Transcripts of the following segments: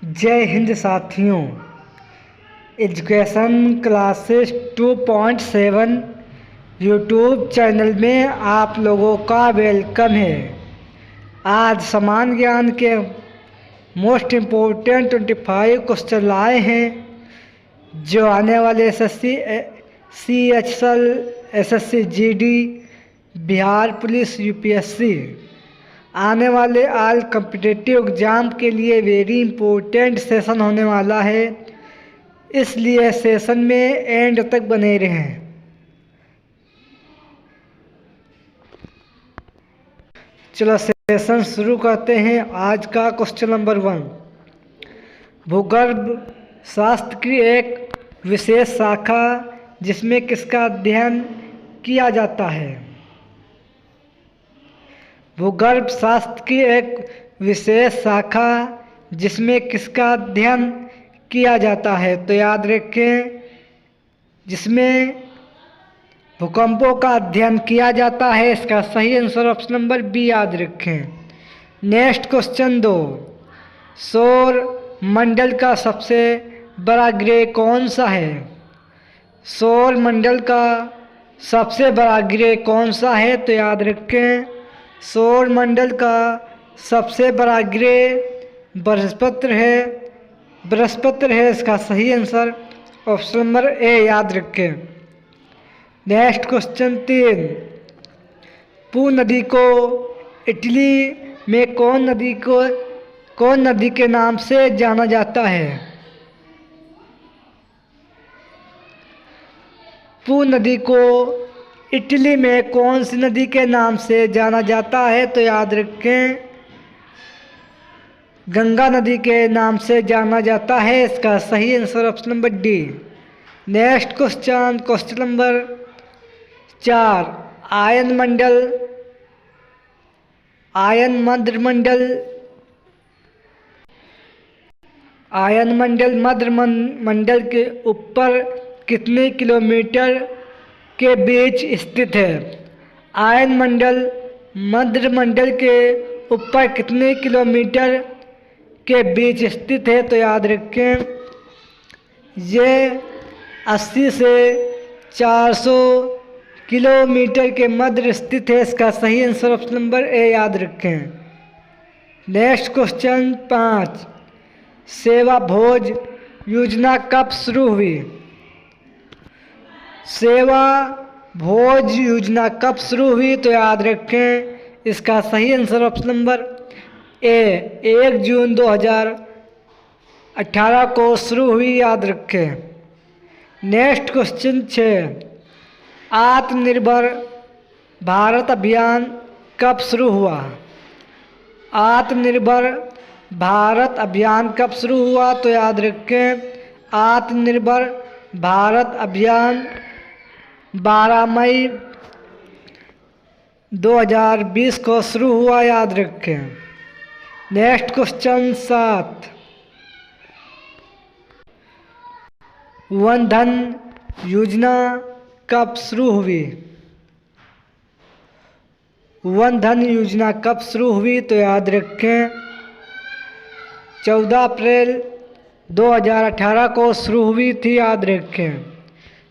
जय हिंद साथियों। Education classes 2.7 YouTube channel में आप लोगों का वेलकम है। आज समान ज्ञान के मोस्ट इम्पोर्टेंट 25 क्वेश्चन लाए हैं जो आने वाले SSC CHSL, SSC GD, Bihar police, UPSC आने वाले ऑल कॉम्पिटिटिव एग्ज़ाम के लिए वेरी इम्पोर्टेंट सेशन होने वाला है, इसलिए सेशन में एंड तक बने रहें। चलो सेशन शुरू करते हैं। आज का क्वेश्चन नंबर 1, भूगर्भ शास्त्र की एक विशेष शाखा जिसमें किसका अध्ययन किया जाता है। भूगर्भ शास्त्र की एक विशेष शाखा जिसमें किसका अध्ययन किया जाता है, तो याद रखें जिसमें भूकंपों का अध्ययन किया जाता है। इसका सही आंसर ऑप्शन नंबर बी याद रखें। नेक्स्ट क्वेश्चन 2, सौर मंडल का सबसे बड़ा ग्रह कौन सा है। सौर मंडल का सबसे बड़ा ग्रह कौन सा है, तो याद रखें सौर मंडल का सबसे बड़ा ग्रह बृहस्पति है। इसका सही आंसर ऑप्शन नंबर ए याद रखें। नेक्स्ट क्वेश्चन 3, पू नदी को इटली में कौन नदी के नाम से जाना जाता है। पू नदी को इटली में कौन सी नदी के नाम से जाना जाता है, तो याद रखें गंगा नदी के नाम से जाना जाता है। इसका सही answer option number D. Next question number 4, आयन मध्य मंडल के ऊपर कितने किलोमीटर के बीच स्थित है। आयन मंडल मध्य मंडल के ऊपर कितने किलोमीटर के बीच स्थित है, तो याद रखें ये 80 से 400 किलोमीटर के मध्य स्थित है। इसका सही आंसर ऑप्शन नंबर ए याद रखें। नेक्स्ट क्वेश्चन 5, सेवा भोज योजना कब शुरू हुई। सेवा भोज योजना कब शुरू हुई, तो याद रखें इसका सही आंसर ऑप्शन नंबर ए 1 जून 2018 को शुरू हुई, याद रखें। नेक्स्ट क्वेश्चन 6, आत्मनिर्भर भारत अभियान कब शुरू हुआ। आत्मनिर्भर भारत अभियान कब शुरू हुआ, तो याद रखें आत्मनिर्भर भारत अभियान 12 मई 2020 को शुरू हुआ, याद रखें। नेक्स्ट क्वेश्चन 7, वन धन योजना कब शुरू हुई। वन धन योजना कब शुरू हुई, तो याद रखें 14 अप्रैल 2018 को शुरू हुई थी, याद रखें।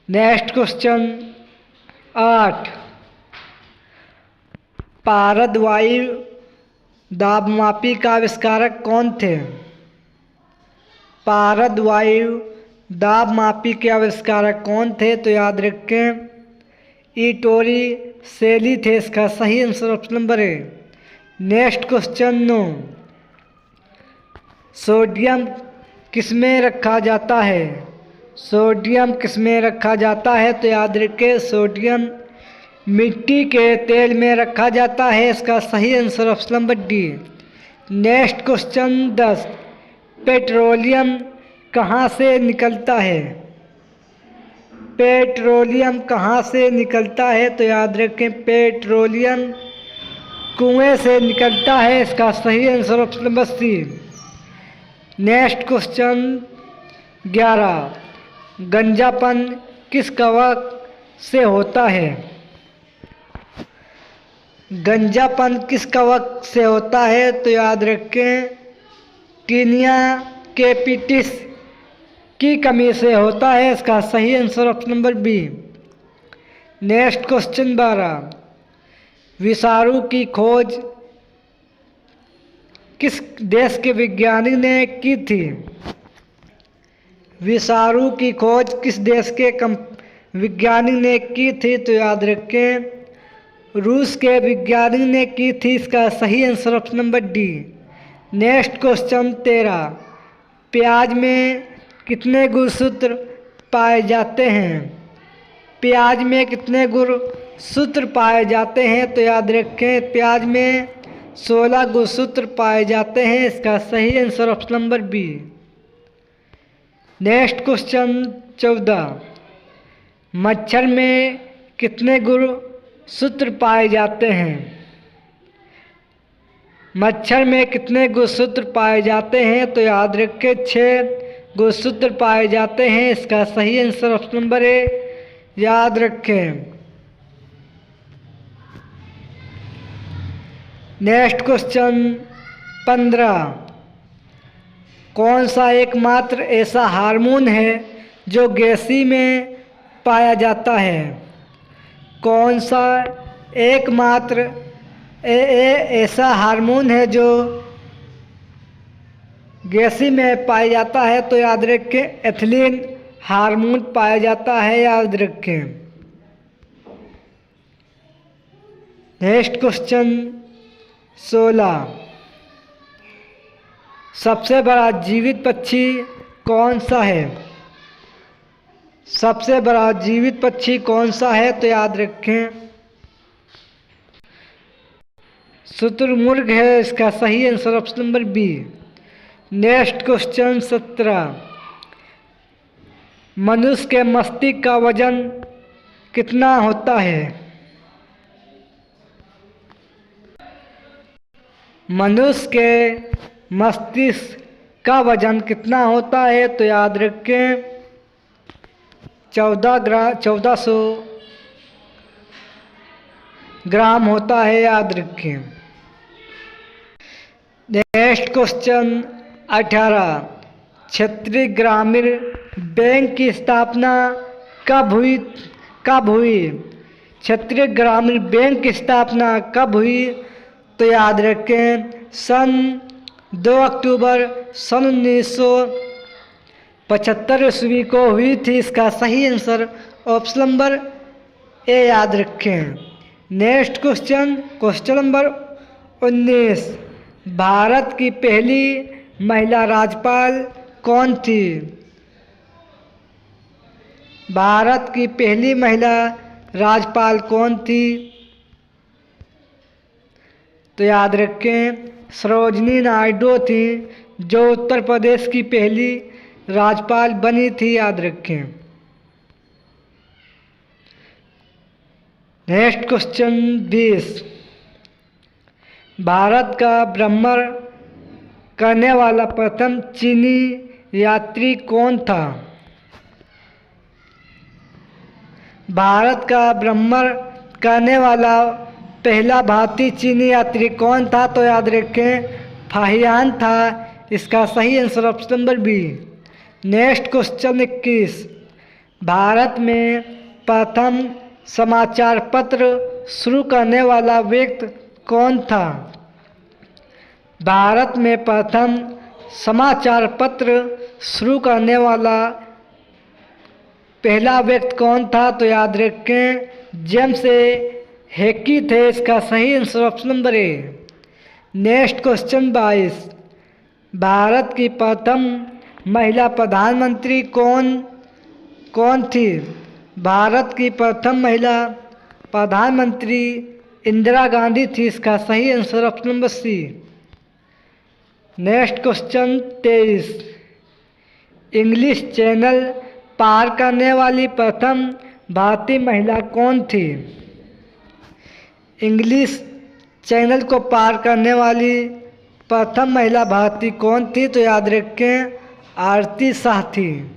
नेक्स्ट क्वेश्चन 8, पारद वायु दाबमापी का आविष्कारक कौन थे। पारद वायु दाबमापी के आविष्कारक कौन थे, तो याद रखें इटोरी सेली थे। इसका सही answer option number A. Next question 9, sodium किसमें रखा जाता है। सोडियम किसमें रखा जाता है, तो याद रखें सोडियम मिट्टी के तेल में रखा जाता है। इसका सही answer option number D. Next question 10, petroleum कहाँ से निकलता है। पेट्रोलियम कहाँ से निकलता है, तो याद रखें पेट्रोलियम कुएं से निकलता है। इसका सही answer option number C. Next question 11, गंजापन किस कवक से होता है। गंजापन किस कवक से होता है, तो याद रखें टीनिया कैपिटिस की कमी से होता है? इसका सही answer option number B. Next question 12, विषाणु की खोज किस देश के वैज्ञानिक ने की थी? विषाणु की खोज किस देश के वैज्ञानिक ने की थी? तो याद रखें, रूस के वैज्ञानिक ने की थी। इसका सही answer option number D. Next question 13, प्याज में कितने गुणसूत्र पाए जाते हैं? प्याज में कितने गुणसूत्र पाए जाते हैं? तो याद रखें, प्याज में 16 गुणसूत्र पाए जाते हैं। इसका सही answer option number B. Next question 14, मच्छर में कितने गुणसूत्र पाए जाते हैं? मच्छर में कितने गुणसूत्र पाए जाते हैं? तो याद रखें, 6 गुणसूत्र पाए जाते हैं। इसका सही आंसर ऑप्शन नंबर ए। याद रखें। नेक्स्ट क्वेश्चन 15, कौन सा एकमात्र ऐसा हार्मोन है जो गैसी में पाया जाता है? कौन सा एकमात्र ऐसा हार्मोन है जो गैसी में पाया जाता है? तो याद रखें, एथिलीन हार्मोन पाया जाता है। याद रखें। नेक्स्ट क्वेश्चन 16, सबसे बड़ा जीवित पक्षी कौन सा है? सबसे बड़ा जीवित पक्षी कौन सा है? तो याद रखें, शुतुरमुर्ग है। इसका सही answer option number B. Next question 17, मनुष्य के मस्तिष्क का वजन कितना होता है? मनुष्य के मस्तिष्क का वजन कितना होता है? तो याद रखें, 1400 ग्राम होता है। याद रखें। नेक्स्ट क्वेश्चन 18, क्षेत्रीय ग्रामीण बैंक की स्थापना कब हुई? क्षेत्रीय ग्रामीण बैंक की स्थापना कब हुई? तो याद रखें, सन 2 अक्टूबर सन 1975 ईस्वी को हुई थी। इसका सही आंसर ऑप्शन नंबर ए। याद रखें। नेक्स्ट क्वेश्चन नंबर 19, भारत की पहली महिला राज्यपाल कौन थी? भारत की पहली महिला राज्यपाल कौन थी? तो याद रखें, सरोजिनी नायडू थी, जो उत्तर प्रदेश की पहली राज्यपाल बनी थी। याद रखें। नेक्स्ट क्वेश्चन 20, भारत का भ्रमण करने वाला प्रथम चीनी यात्री कौन था? भारत का भ्रमण करने वाला पहला भारतीय चीनी यात्री कौन था? तो याद रखें, फाहियान था। इसका सही answer option number B. Next question 21, भारत में प्रथम समाचार पत्र शुरू करने वाला व्यक्ति कौन था? भारत में प्रथम समाचार पत्र शुरू करने वाला पहला व्यक्ति कौन था? तो याद रखें, जेम्स हेकी थे। इसका सही answer option number A. Next question 22, Bharat की प्रथम महिला प्रधानमंत्री कौन थी? भारत की प्रथम महिला प्रधानमंत्री इंदिरा गांधी थी। इसका सही answer option number C. Next question 23, English channel पार करने वाली प्रथम भारतीय महिला कौन थी? इंग्लिश चैनल को पार करने वाली प्रथम महिला भारतीय कौन थी? तो याद रखें, आरती शाह थी।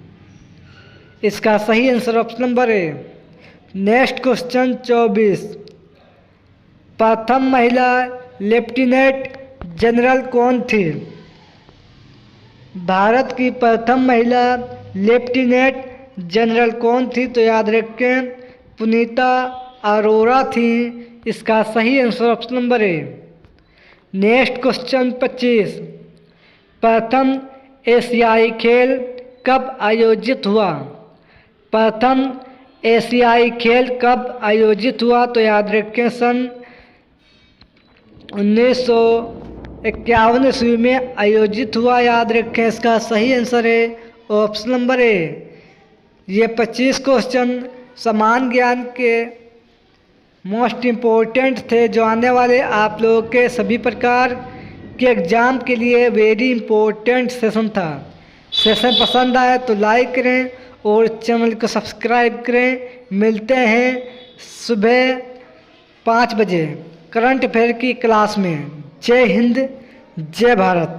इसका सही answer option number A. Next question 24, प्रथम महिला लेफ्टिनेंट जनरल कौन थी? भारत की प्रथम महिला लेफ्टिनेंट जनरल कौन थी? तो याद रखें पुनीता अरोरा थी। इसका सही answer option number A. Next question 25। प्रथम एशियाई खेल कब आयोजित हुआ? प्रथम एशियाई खेल कब आयोजित हुआ? तो याद रखें सन 1951 ईस्वी में आयोजित हुआ। याद रखें इसका सही आंसर है ऑप्शन नंबर ए। ये 25 क्वेश्चन समान ज्ञान के मोस्ट इम्पोर्टेंट थे जो आने वाले आप लोगों के सभी प्रकार के एग्ज़ाम के लिए वेरी इम्पोर्टेंट सेशन था। सेशन पसंद आए तो लाइक करें और चैनल को सब्सक्राइब करें। मिलते हैं सुबह 5 बजे करंट अफेयर की क्लास में। जय हिंद, जय भारत।